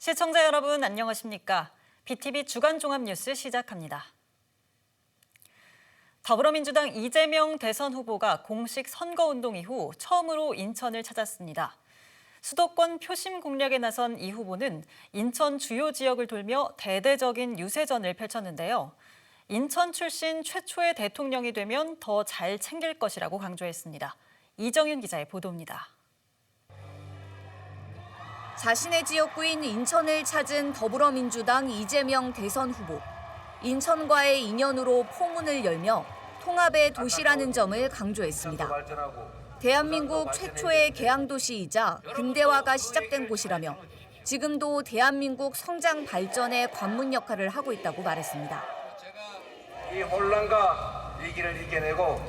시청자 여러분 안녕하십니까? BTV 주간 종합 뉴스 시작합니다. 더불어민주당 이재명 대선 후보가 공식 선거운동 이후 처음으로 인천을 찾았습니다. 수도권 표심 공략에 나선 이 후보는 인천 주요 지역을 돌며 대대적인 유세전을 펼쳤는데요. 인천 출신 최초의 대통령이 되면 더 잘 챙길 것이라고 강조했습니다. 이정윤 기자의 보도입니다. 자신의 지역구인 인천을 찾은 더불어민주당 이재명 대선 후보. 인천과의 인연으로 포문을 열며 통합의 도시라는 점을 강조했습니다. 대한민국 최초의 개항도시이자 근대화가 시작된 곳이라며 지금도 대한민국 성장 발전의 관문 역할을 하고 있다고 말했습니다. 이 혼란과 위기를 이겨내고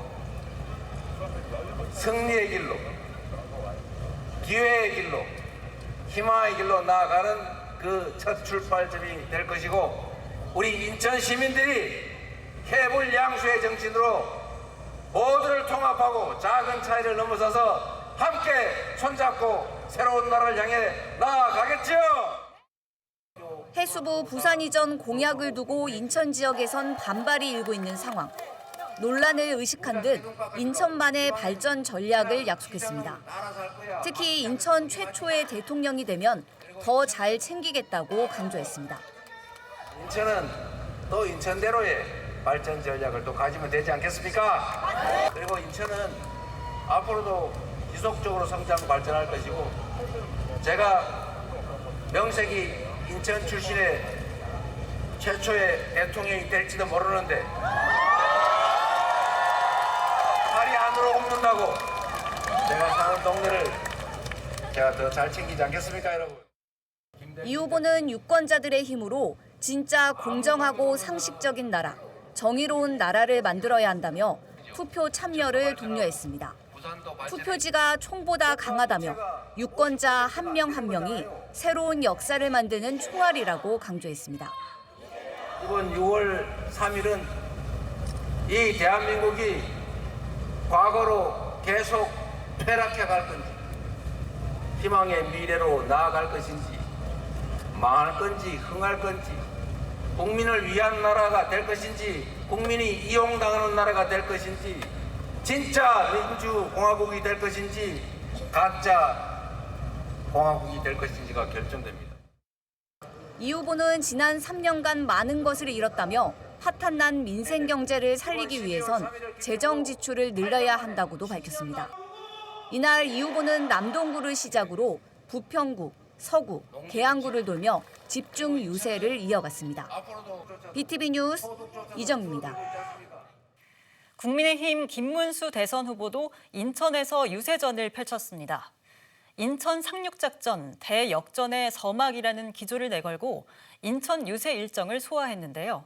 승리의 길로, 기회의 길로, 희망의 길로 나아가는 그 첫 출발점이 될 것이고, 우리 인천 시민들이 해불양수의 정신으로 모두를 통합하고 작은 차이를 넘어서서 함께 손잡고 새로운 나라를 향해 나아가겠죠. 해수부 부산 이전 공약을 두고 인천 지역에선 반발이 일고 있는 상황. 논란을 의식한 듯 인천만의 발전 전략을 약속했습니다. 특히 인천 최초의 대통령이 되면 더 잘 챙기겠다고 강조했습니다. 인천은 또 인천대로의 발전 전략을 또 가지면 되지 않겠습니까? 그리고 인천은 앞으로도 지속적으로 성장 발전할 것이고, 제가 명색이 인천 출신의 최초의 대통령이 될지도 모르는데 팔이 안으로 굽는다고 제가 사는 동네를 제가 더 잘 챙기지 않겠습니까, 여러분? 이 후보는 유권자들의 힘으로 진짜 공정하고 상식적인 나라, 정의로운 나라를 만들어야 한다며 투표 참여를 독려했습니다. 투표지가 총보다 강하다며 유권자 한 명 한 명이 새로운 역사를 만드는 총알이라고 강조했습니다. 이번 6월 3일은 이 대한민국이 과거로 계속 퇴락해 갈 건지, 희망의 미래로 나아갈 것인지, 망할 건지 흥할 건지, 국민을 위한 나라가 될 것인지, 국민이 이용당하는 나라가 될 것인지, 진짜 민주공화국이 될 것인지, 가짜 공화국이 될 것인지가 결정됩니다. 이 후보는 지난 3년간 많은 것을 잃었다며 파탄난 민생 경제를 살리기 위해선 재정 지출을 늘려야 한다고도 밝혔습니다. 이날 이 후보는 남동구를 시작으로 부평구, 서구, 계양구를 돌며 집중 유세를 이어갔습니다. BTV 뉴스 이정입니다. 국민의힘 김문수 대선 후보도 인천에서 유세전을 펼쳤습니다. 인천 상륙작전 대역전의 서막이라는 기조를 내걸고 인천 유세 일정을 소화했는데요.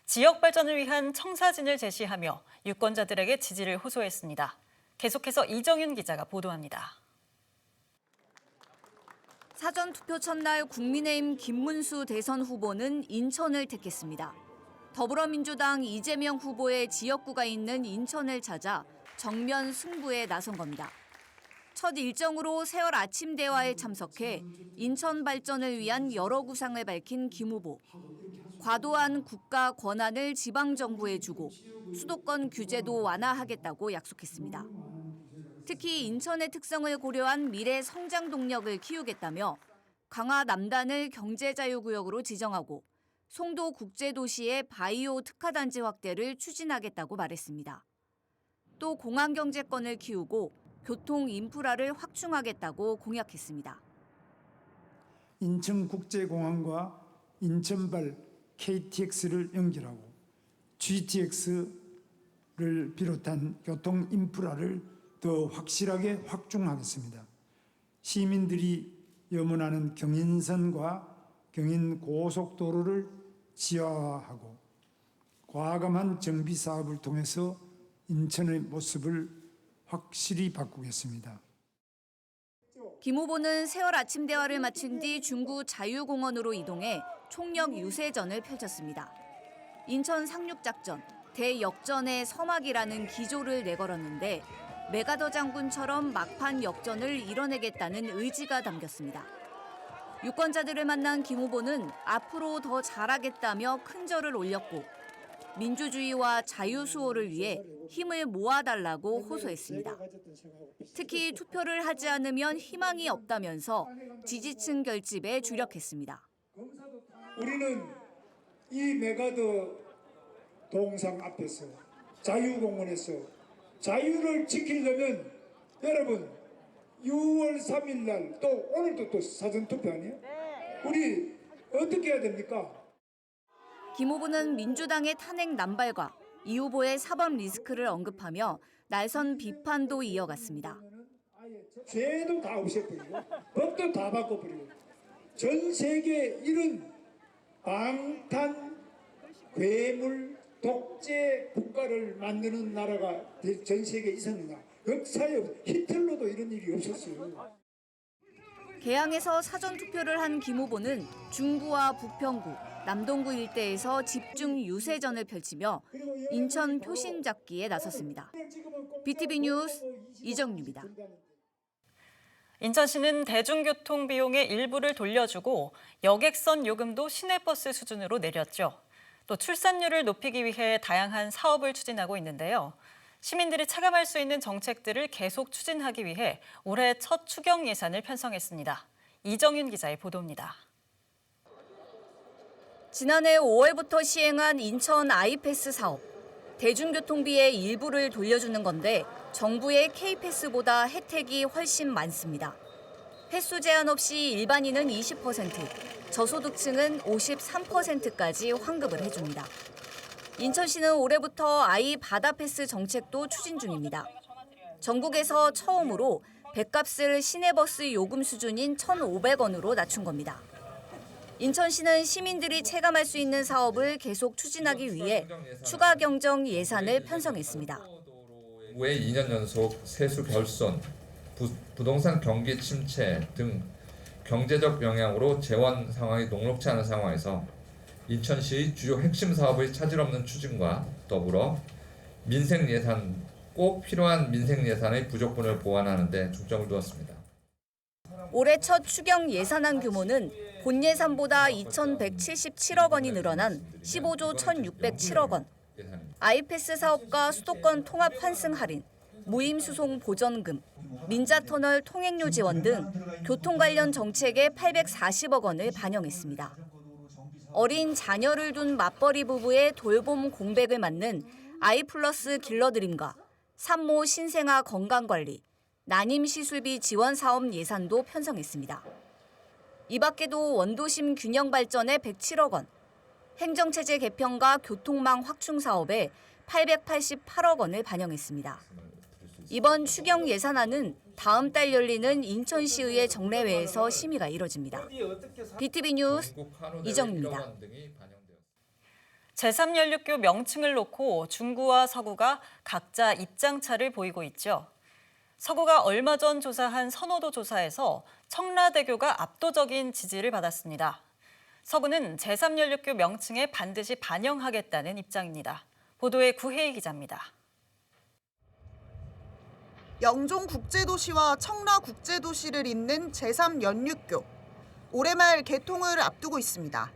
지역 발전을 위한 청사진을 제시하며 유권자들에게 지지를 호소했습니다. 계속해서 이정윤 기자가 보도합니다. 사전투표 첫날 국민의힘 김문수 대선 후보는 인천을 택했습니다. 더불어민주당 이재명 후보의 지역구가 있는 인천을 찾아 정면 승부에 나선 겁니다. 첫 일정으로 세월 아침 대화에 참석해 인천 발전을 위한 여러 구상을 밝힌 김 후보. 과도한 국가 권한을 지방정부에 주고 수도권 규제도 완화하겠다고 약속했습니다. 특히 인천의 특성을 고려한 미래 성장 동력을 키우겠다며 강화 남단을 경제자유구역으로 지정하고 송도 국제도시의 바이오 특화단지 확대를 추진하겠다고 말했습니다. 또 공항경제권을 키우고 교통 인프라를 확충하겠다고 공약했습니다. 인천국제공항과 인천발 KTX를 연결하고 GTX를 비롯한 교통 인프라를 더 확실하게 확충하겠습니다. 시민들이 염원하는 경인선과 경인고속도로를 지하화하고 과감한 정비 사업을 통해서 인천의 모습을 확실히 바꾸겠습니다. 김 후보는 세월 아침 대화를 마친 뒤 중구 자유공원으로 이동해 총력 유세전을 펼쳤습니다. 인천 상륙작전, 대역전의 서막이라는 기조를 내걸었는데 메가더 장군처럼 막판 역전을 이뤄내겠다는 의지가 담겼습니다. 유권자들을 만난 김 후보는 앞으로 더 잘하겠다며 큰절을 올렸고 민주주의와 자유수호를 위해 힘을 모아달라고 호소했습니다. 특히 투표를 하지 않으면 희망이 없다면서 지지층 결집에 주력했습니다. 우리는 이 메가더 동상 앞에서 자유공원에서 자유를 지키려면 여러분 6월 3일 날 또 오늘도 또 사전투표 아니에요? 우리 어떻게 해야 됩니까? 김 후보는 민주당의 탄핵 남발과 이 후보의 사법 리스크를 언급하며 날선 비판도 이어갔습니다. 죄도 다 없애버리고 법도 다 바꿔버리고 전 세계에 이런 방탄, 괴물, 독재 국가를 만드는 나라가 전 세계에 있었느냐. 역사에 히틀러도 이런 일이 없었어요. 개항에서 사전투표를 한 김 후보는 중구와 부평구, 남동구 일대에서 집중 유세전을 펼치며 인천 표심 잡기에 나섰습니다. BTV 뉴스 이정유입니다. 인천시는 대중교통 비용의 일부를 돌려주고 여객선 요금도 시내버스 수준으로 내렸죠. 또 출산율을 높이기 위해 다양한 사업을 추진하고 있는데요. 시민들이 체감할 수 있는 정책들을 계속 추진하기 위해 올해 첫 추경 예산을 편성했습니다. 이정윤 기자의 보도입니다. 지난해 5월부터 시행한 인천 아이패스 사업. 대중교통비의 일부를 돌려주는 건데 정부의 K패스보다 혜택이 훨씬 많습니다. 횟수 제한 없이 일반인은 20%, 저소득층은 53%까지 환급을 해줍니다. 인천시는 올해부터 아이 바다패스 정책도 추진 중입니다. 전국에서 처음으로 백값을 시내버스 요금 수준인 1,500원으로 낮춘 겁니다. 인천시는 시민들이 체감할 수 있는 사업을 계속 추진하기 위해 추가 경정 예산을 편성했습니다. 정부의 2년 연속 세수 결손, 부동산 경기 침체 등 경제적 영향으로 재원 상황이 녹록지 않은 상황에서 인천시의 주요 핵심 사업의 차질 없는 추진과 더불어 민생 예산, 꼭 필요한 민생 예산의 부족분을 보완하는 데 중점을 두었습니다. 올해 첫 추경 예산안 규모는 본 예산보다 2,177억 원이 늘어난 15조 1,607억 원. 아이패스 사업과 수도권 통합 환승 할인, 무임수송 보전금, 민자터널 통행료 지원 등 교통 관련 정책에 840억 원을 반영했습니다. 어린 자녀를 둔 맞벌이 부부의 돌봄 공백을 맞는 아이플러스 길러드림과 산모 신생아 건강관리, 난임 시술비 지원 사업 예산도 편성했습니다. 이 밖에도 원도심 균형 발전에 107억 원, 행정체제 개편과 교통망 확충 사업에 888억 원을 반영했습니다. 이번 추경 예산안은 다음 달 열리는 인천시의회 정례회에서 심의가 이뤄집니다. BTV 뉴스 이정입니다. 제3연륙교 명칭을 놓고 중구와 서구가 각자 입장차를 보이고 있죠. 서구가 얼마 전 조사한 선호도 조사에서 청라대교가 압도적인 지지를 받았습니다. 서구는 제3연륙교 명칭에 반드시 반영하겠다는 입장입니다. 보도에 구혜희 기자입니다. 영종국제도시와 청라국제도시를 잇는 제3연륙교. 올해 말 개통을 앞두고 있습니다.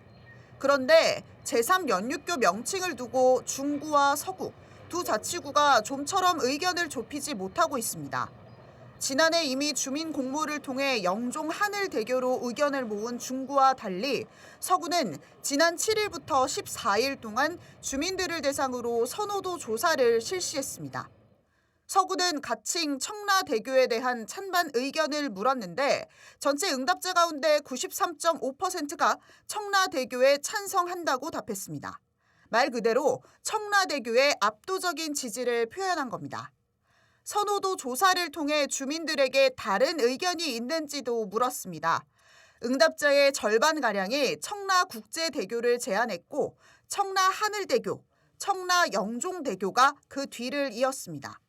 그런데 제3연륙교 명칭을 두고 중구와 서구 두 자치구가 좀처럼 의견을 좁히지 못하고 있습니다. 지난해 이미 주민 공모를 통해 영종 하늘대교로 의견을 모은 중구와 달리 서구는 지난 7일부터 14일 동안 주민들을 대상으로 선호도 조사를 실시했습니다. 서구는 가칭 청라대교에 대한 찬반 의견을 물었는데 전체 응답자 가운데 93.5%가 청라대교에 찬성한다고 답했습니다. 말 그대로 청라대교에 압도적인 지지를 표현한 겁니다. 선호도 조사를 통해 주민들에게 다른 의견이 있는지도 물었습니다. 응답자의 절반가량이 청라국제대교를 제안했고 청라하늘대교, 청라영종대교가 그 뒤를 이었습니다.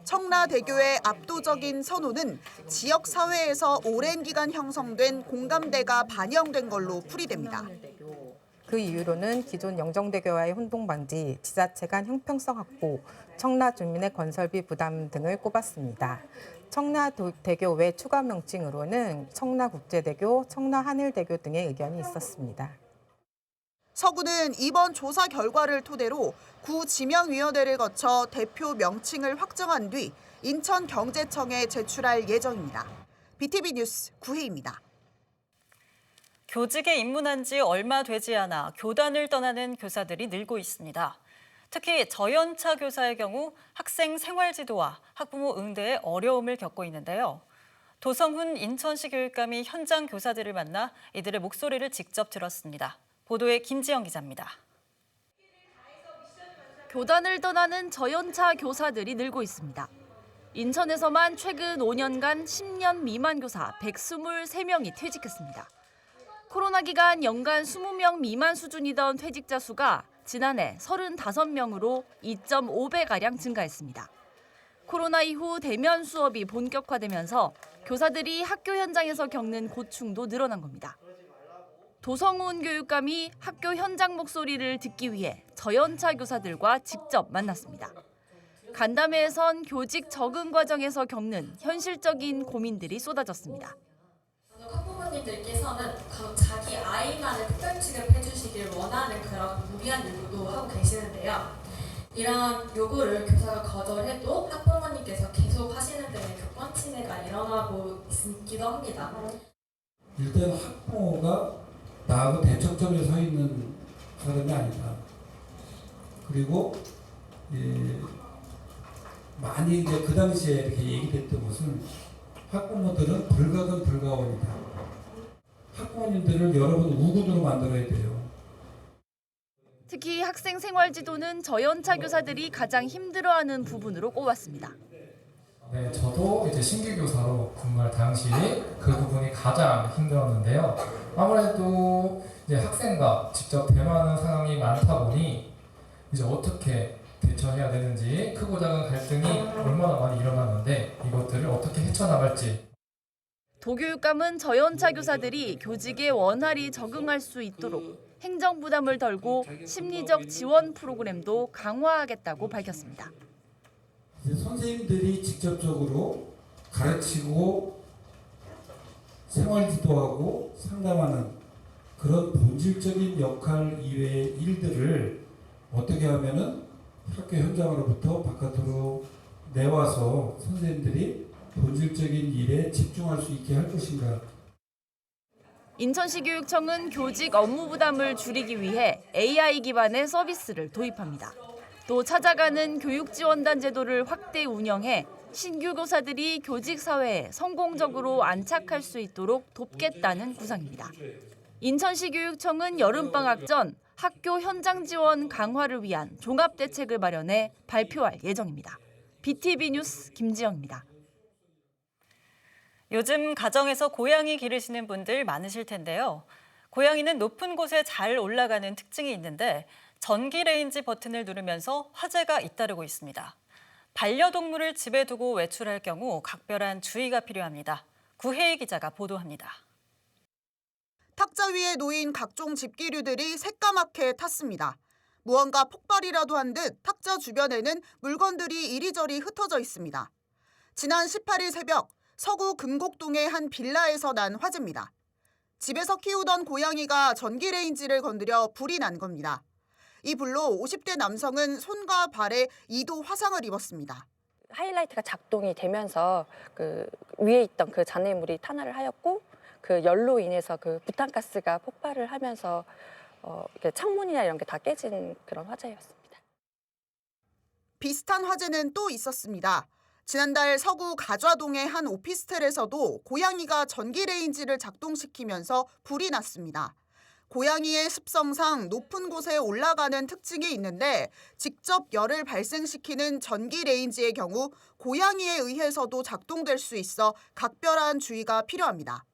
청라대교의 압도적인 선호는 지역사회에서 오랜 기간 형성된 공감대가 반영된 걸로 풀이됩니다. 그 이유로는 기존 영종대교와의 혼동 방지, 지자체 간 형평성 확보, 청라 주민의 건설비 부담 등을 꼽았습니다. 청라대교 외 추가 명칭으로는 청라국제대교, 청라한일대교 등의 의견이 있었습니다. 서구는 이번 조사 결과를 토대로 구 지명위원회를 거쳐 대표 명칭을 확정한 뒤 인천경제청에 제출할 예정입니다. BTV 뉴스 구혜입니다. 교직에 입문한 지 얼마 되지 않아 교단을 떠나는 교사들이 늘고 있습니다. 특히 저연차 교사의 경우 학생 생활지도와 학부모 응대에 어려움을 겪고 있는데요. 도성훈 인천시 교육감이 현장 교사들을 만나 이들의 목소리를 직접 들었습니다. 보도에 김지영 기자입니다. 교단을 떠나는 저연차 교사들이 늘고 있습니다. 인천에서만 최근 5년간 10년 미만 교사 123명이 퇴직했습니다. 코로나 기간 연간 20명 미만 수준이던 퇴직자 수가 지난해 35명으로 2.5배가량 증가했습니다. 코로나 이후 대면 수업이 본격화되면서 교사들이 학교 현장에서 겪는 고충도 늘어난 겁니다. 도성훈 교육감이 학교 현장 목소리를 듣기 위해 저연차 교사들과 직접 만났습니다. 간담회에선 교직 적응 과정에서 겪는 현실적인 고민들이 쏟아졌습니다. 학부모님들께서는 자기 아이만을 특별 취급해 주시길 원하는 그런 무리한 요구도 하고 계시는데요. 이러한 요구를 교사가 거절해도 학부모님께서 계속 하시는 등의 교권 침해가 일어나고 있기도 합니다. 일단 학부모가 나하고 대척점에 서 있는 사람이 아니다. 그리고 많이 이제 그 당시에 이렇게 얘기됐던 것은 학부모들은 불가근 불가원이다. 학부모님들을 여러분 우군으로 만들어야 돼요. 특히 학생 생활지도는 저연차 교사들이 가장 힘들어하는 부분으로 꼽았습니다. 네, 저도 이제 신규 교사로 근무할 당시 그 부분이 가장 힘들었는데요. 아무래도 이제 학생과 직접 대면하는 상황이 많다 보니 이제 어떻게 대처해야 되는지 크고 작은 갈등이 얼마나 많이 일어났는데 이것들을 어떻게 헤쳐나갈지. 도교육감은 저연차 교사들이 교직에 원활히 적응할 수 있도록 행정 부담을 덜고 심리적 지원 프로그램도 강화하겠다고 밝혔습니다. 선생님들이 직접적으로 가르치고 생활 지도하고 상담하는 그런 본질적인 역할 이외의 일들을 어떻게 하면은 학교 현장으로부터 바깥으로 내와서 선생님들이 본질적인 일에 집중할 수 있게 할 것인가. 인천시 교육청은 교직 업무 부담을 줄이기 위해 AI 기반의 서비스를 도입합니다. 또 찾아가는 교육지원단 제도를 확대 운영해 신규 교사들이 교직 사회에 성공적으로 안착할 수 있도록 돕겠다는 구상입니다. 인천시 교육청은 여름방학 전 학교 현장 지원 강화를 위한 종합대책을 마련해 발표할 예정입니다. BTV 뉴스 김지영입니다. 요즘 가정에서 고양이 기르시는 분들 많으실 텐데요. 고양이는 높은 곳에 잘 올라가는 특징이 있는데 전기 레인지 버튼을 누르면서 화재가 잇따르고 있습니다. 반려동물을 집에 두고 외출할 경우 각별한 주의가 필요합니다. 구혜희 기자가 보도합니다. 탁자 위에 놓인 각종 집기류들이 새까맣게 탔습니다. 무언가 폭발이라도 한 듯 탁자 주변에는 물건들이 이리저리 흩어져 있습니다. 지난 18일 새벽 서구 금곡동의 한 빌라에서 난 화재입니다. 집에서 키우던 고양이가 전기 레인지를 건드려 불이 난 겁니다. 이 불로 50대 남성은 손과 발에 2도 화상을 입었습니다. 하이라이트가 작동이 되면서 그 위에 있던 그 잔해물이 탄화를 하였고 그 열로 인해서 그 부탄가스가 폭발을 하면서 창문이나 이런 게 다 깨진 그런 화재였습니다. 비슷한 화재는 또 있었습니다. 지난달 서구 가좌동의 한 오피스텔에서도 고양이가 전기 레인지를 작동시키면서 불이 났습니다. 고양이의 습성상 높은 곳에 올라가는 특징이 있는데 직접 열을 발생시키는 전기 레인지의 경우 고양이에 의해서도 작동될 수 있어 각별한 주의가 필요합니다.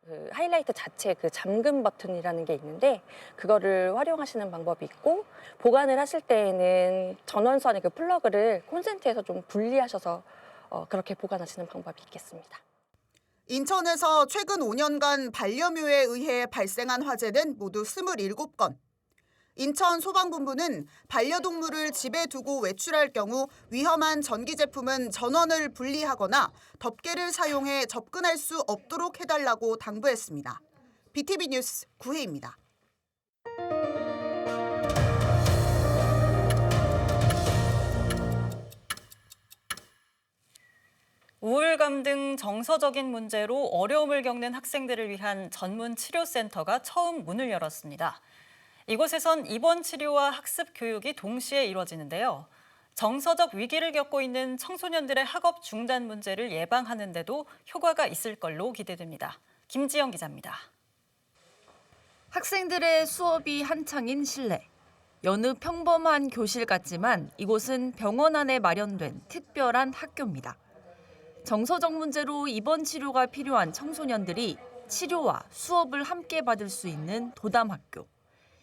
그 하이라이트 자체 그 잠금 버튼이라는 게 있는데 그거를 활용하시는 방법이 있고 보관을 하실 때에는 전원선의 그 플러그를 콘센트에서 좀 분리하셔서 그렇게 보관하시는 방법이 있겠습니다. 인천에서 최근 5년간 반려묘에 의해 발생한 화재는 모두 27건. 인천 소방본부는 반려동물을 집에 두고 외출할 경우 위험한 전기 제품은 전원을 분리하거나 덮개를 사용해 접근할 수 없도록 해달라고 당부했습니다. BTV 뉴스 구혜입니다. 우울감 등 정서적인 문제로 어려움을 겪는 학생들을 위한 전문 치료센터가 처음 문을 열었습니다. 이곳에선 입원 치료와 학습 교육이 동시에 이루어지는데요. 정서적 위기를 겪고 있는 청소년들의 학업 중단 문제를 예방하는 데도 효과가 있을 걸로 기대됩니다. 김지영 기자입니다. 학생들의 수업이 한창인 실내. 여느 평범한 교실 같지만 이곳은 병원 안에 마련된 특별한 학교입니다. 정서적 문제로 입원 치료가 필요한 청소년들이 치료와 수업을 함께 받을 수 있는 도담학교.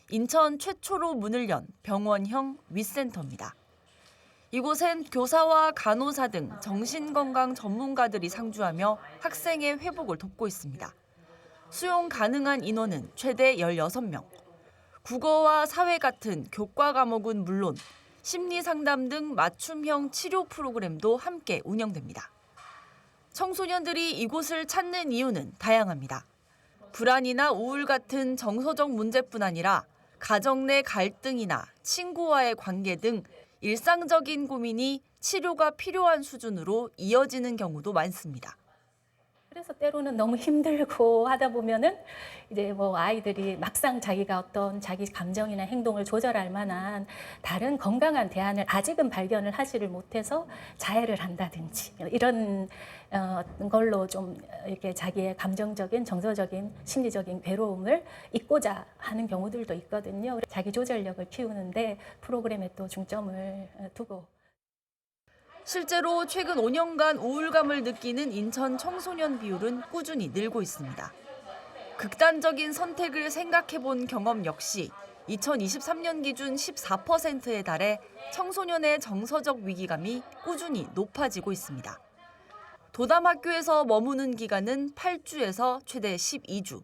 인천 최초로 문을 연 병원형 위센터입니다. 이곳엔 교사와 간호사 등 정신건강 전문가들이 상주하며 학생의 회복을 돕고 있습니다. 수용 가능한 인원은 최대 16명. 국어와 사회 같은 교과 과목은 물론 심리 상담 등 맞춤형 치료 프로그램도 함께 운영됩니다. 청소년들이 이곳을 찾는 이유는 다양합니다. 불안이나 우울 같은 정서적 문제뿐 아니라 가정 내 갈등이나 친구와의 관계 등 일상적인 고민이 치료가 필요한 수준으로 이어지는 경우도 많습니다. 그래서 때로는 너무 힘들고 하다 보면은 이제 뭐 아이들이 막상 자기가 어떤 자기 감정이나 행동을 조절할 만한 다른 건강한 대안을 아직은 발견을 하지를 못해서 자해를 한다든지 이런 걸로 좀 이렇게 자기의 감정적인, 정서적인, 심리적인 괴로움을 잊고자 하는 경우들도 있거든요. 자기 조절력을 키우는데 프로그램에 또 중점을 두고. 실제로 최근 5년간 우울감을 느끼는 인천 청소년 비율은 꾸준히 늘고 있습니다. 극단적인 선택을 생각해본 경험 역시 2023년 기준 14%에 달해 청소년의 정서적 위기감이 꾸준히 높아지고 있습니다. 도담학교에서 머무는 기간은 8주에서 최대 12주.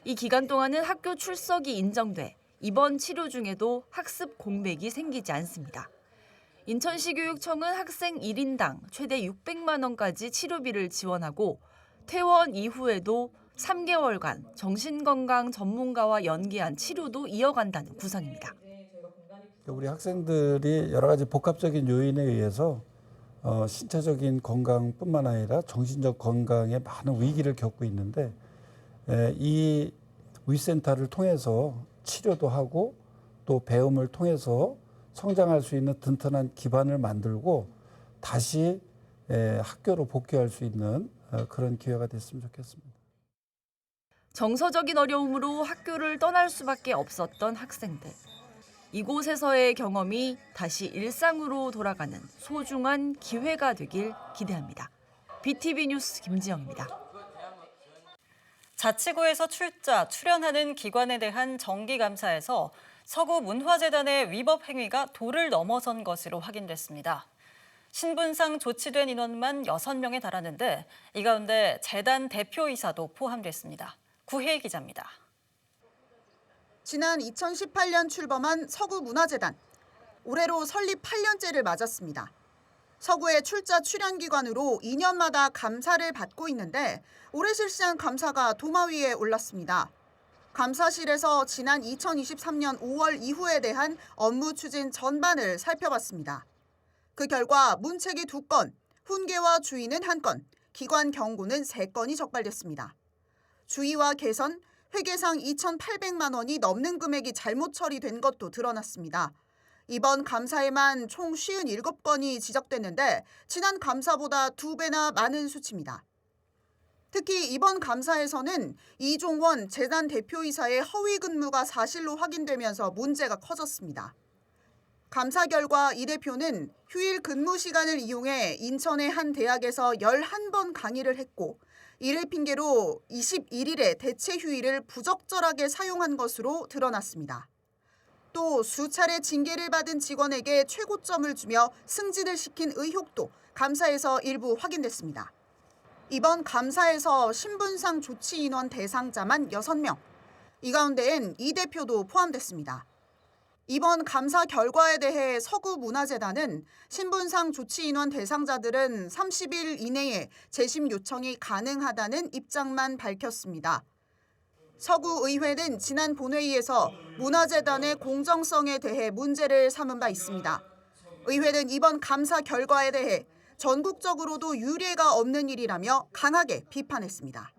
이 기간 동안은 학교 출석이 인정돼 입원 치료 중에도 학습 공백이 생기지 않습니다. 인천시 교육청은 학생 1인당 최대 600만 원까지 치료비를 지원하고 퇴원 이후에도 3개월간 정신건강 전문가와 연계한 치료도 이어간다는 구상입니다. 우리 학생들이 여러 가지 복합적인 요인에 의해서 신체적인 건강뿐만 아니라 정신적 건강에 많은 위기를 겪고 있는데 이 위센터를 통해서 치료도 하고 또 배움을 통해서 성장할 수 있는 든든한 기반을 만들고 다시 학교로 복귀할 수 있는 그런 기회가 됐으면 좋겠습니다. 정서적인 어려움으로 학교를 떠날 수밖에 없었던 학생들. 이곳에서의 경험이 다시 일상으로 돌아가는 소중한 기회가 되길 기대합니다. BTV 뉴스 김지영입니다. 자치구에서 출연하는 기관에 대한 정기감사에서 서구문화재단의 위법 행위가 도를 넘어선 것으로 확인됐습니다. 신분상 조치된 인원만 6명에 달하는데 이 가운데 재단 대표이사도 포함됐습니다. 구혜희 기자입니다. 지난 2018년 출범한 서구문화재단. 올해로 설립 8년째를 맞았습니다. 서구의 출연기관으로 2년마다 감사를 받고 있는데 올해 실시한 감사가 도마 위에 올랐습니다. 감사실에서 지난 2023년 5월 이후에 대한 업무 추진 전반을 살펴봤습니다. 그 결과 문책이 2건, 훈계와 주의는 1건, 기관 경고는 3건이 적발됐습니다. 주의와 개선, 회계상 2,800만 원이 넘는 금액이 잘못 처리된 것도 드러났습니다. 이번 감사에만 총 57건이 지적됐는데 지난 감사보다 2배나 많은 수치입니다. 특히 이번 감사에서는 이종원 재단 대표이사의 허위 근무가 사실로 확인되면서 문제가 커졌습니다. 감사 결과 이 대표는 휴일 근무 시간을 이용해 인천의 한 대학에서 11번 강의를 했고 이를 핑계로 21일에 대체 휴일을 부적절하게 사용한 것으로 드러났습니다. 또 수차례 징계를 받은 직원에게 최고점을 주며 승진을 시킨 의혹도 감사에서 일부 확인됐습니다. 이번 감사에서 신분상 조치 인원 대상자만 6명. 이 가운데엔 이 대표도 포함됐습니다. 이번 감사 결과에 대해 서구문화재단은 신분상 조치인원 대상자들은 30일 이내에 재심 요청이 가능하다는 입장만 밝혔습니다. 서구의회는 지난 본회의에서 문화재단의 공정성에 대해 문제를 삼은 바 있습니다. 의회는 이번 감사 결과에 대해 전국적으로도 유례가 없는 일이라며 강하게 비판했습니다.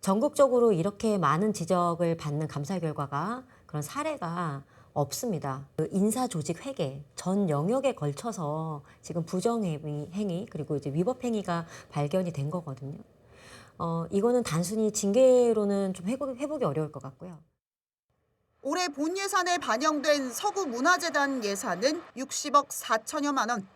전국적으로 이렇게 많은 지적을 받는 감사 결과가 그런 사례가 없습니다. 인사조직 회계 전 영역에 걸쳐서 지금 부정행위 그리고 이제 위법행위가 발견이 된 거거든요. 이거는 단순히 징계로는 좀 회복이 어려울 것 같고요. 올해 본 예산에 반영된 서구문화재단 예산은 60억 4천여만 원.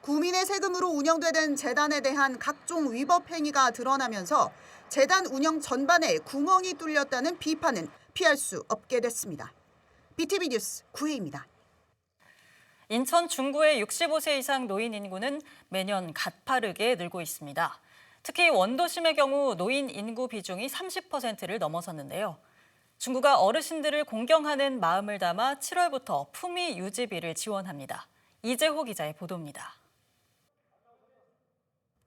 국민의 세금으로 운영되는 재단에 대한 각종 위법 행위가 드러나면서 재단 운영 전반에 구멍이 뚫렸다는 비판은 피할 수 없게 됐습니다. BTV 뉴스 구혜입니다. 인천 중구의 65세 이상 노인 인구는 매년 가파르게 늘고 있습니다. 특히 원도심의 경우 노인 인구 비중이 30%를 넘어섰는데요. 중구가 어르신들을 공경하는 마음을 담아 7월부터 품위 유지비를 지원합니다. 이재호 기자의 보도입니다.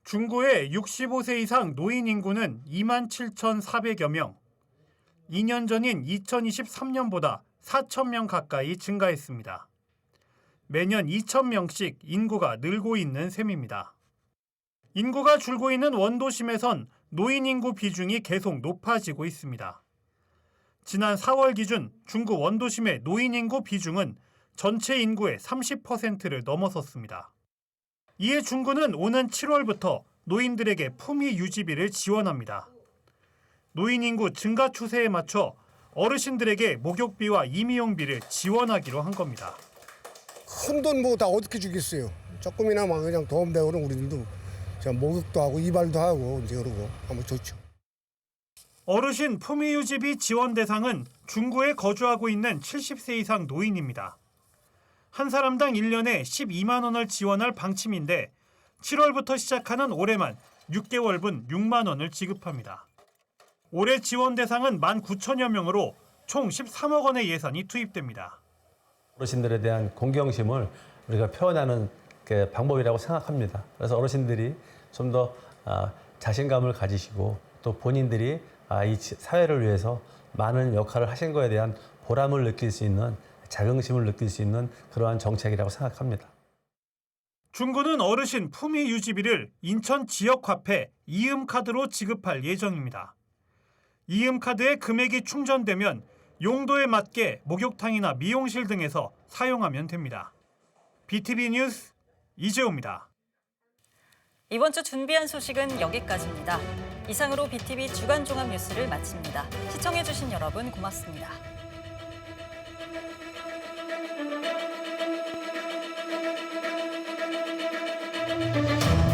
중구의 65세 이상 노인 인구는 27,400여 명. 2년 전인 2023년보다 4,000명 가까이 증가했습니다. 매년 2,000명씩 인구가 늘고 있는 셈입니다. 인구가 줄고 있는 원도심에선 노인 인구 비중이 계속 높아지고 있습니다. 지난 4월 기준 중구 원도심의 노인 인구 비중은 전체 인구의 30%를 넘어섰습니다. 이에 중구는 오는 7월부터 노인들에게 품위 유지비를 지원합니다. 노인 인구 증가 추세에 맞춰 어르신들에게 목욕비와 임의용비를 지원하기로 한 겁니다. 큰 돈 뭐 다 어떻게 주겠어요. 조금이나마 그냥 도움되고 우리들도 목욕도 하고 이발도 하고 이제 그러고 하면 좋죠. 어르신 품위 유지비 지원 대상은 중구에 거주하고 있는 70세 이상 노인입니다. 한 사람당 1년에 12만 원을 지원할 방침인데 7월부터 시작하는 올해만 6개월분 6만 원을 지급합니다. 올해 지원 대상은 19,000여 명으로 총 13억 원의 예산이 투입됩니다. 어르신들에 대한 공경심을 우리가 표현하는 방법이라고 생각합니다. 그래서 어르신들이 좀 더 자신감을 가지시고 또 본인들이 이 사회를 위해서 많은 역할을 하신 거에 대한 보람을 느낄 수 있는 자긍심을 느낄 수 있는 그러한 정책이라고 생각합니다. 중구는 어르신 품위 유지비를 인천 지역화폐 이음카드로 지급할 예정입니다. 이음카드에 금액이 충전되면 용도에 맞게 목욕탕이나 미용실 등에서 사용하면 됩니다. BTV 뉴스 이재호입니다. 이번 주 준비한 소식은 여기까지입니다. 이상으로 BTV 주간 종합 뉴스를 마칩니다. 시청해주신 여러분 고맙습니다. Thank you.